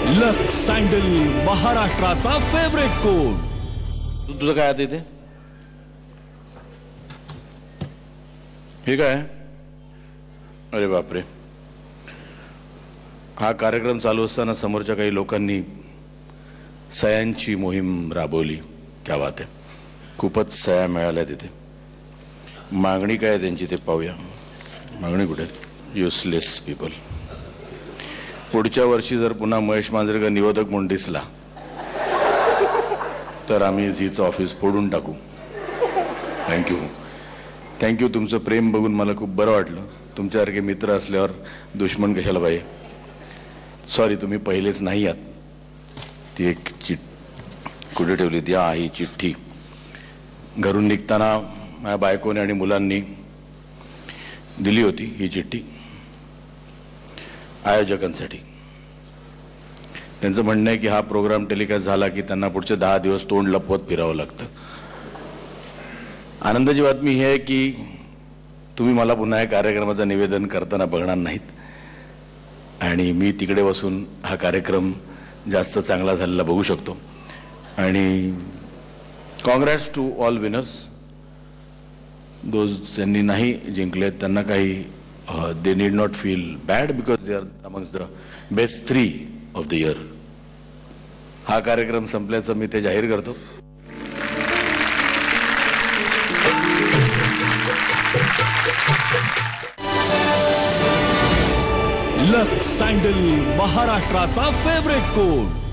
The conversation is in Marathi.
लक्स सँडल महाराष्ट्राचा फेवरेट कोड. तुझं काय आहे इथे? हे काय? अरे बापरे. हा कार्यक्रम चालू असताना समोरच्या काही लोकांनी सह्यांची मोहीम राबवली. क्या बात आहे. खूपच सह्या मिळाल्या तिथे. मागणी काय त्यांची ते पाहूया. मागणी कुठे? Useless people. पुढच्या वर्षी जर पुन्हा महेश मांजरेकर निवेदक म्हणून दिसला तर आम्ही झीचं ऑफिस फोडून टाकू. थँक्यू. थँक्यू. तुमचं प्रेम बघून मला खूप बरं वाटलं. तुमच्यासारखे मित्र असल्यावर दुश्मन कशाला पाहिजे. सॉरी, तुम्ही पहिलेच नाही आहात. ती एक कुठे ठेवली ती? ही चिठ्ठी घरून निघताना माझ्या बायकोने आणि मुलांनी दिली होती. ही चिठ्ठी आयोजकांसाठी. त्यांचं म्हणणं आहे की हा प्रोग्राम टेलिकास्ट झाला की त्यांना पुढचे 10 दिवस तोंड लपवत फिरावं लागतं. आनंदाची बातमी ही आहे की तुम्ही मला पुन्हा या कार्यक्रमाचं निवेदन करताना बघणार नाहीत आणि मी तिकडे बसून हा कार्यक्रम जास्त चांगला झालेला बघू शकतो. आणि कॉंग्रॅट्स टू ऑल विनर्स. ज्यांनी नाही जिंकले त्यांना काही they need not feel bad because they are amongst the best 3 of the year. हा कार्यक्रम संपल्याचं मी ते जाहीर करतो. लक्स सँडल महाराष्ट्राचा फेवरेट कोड.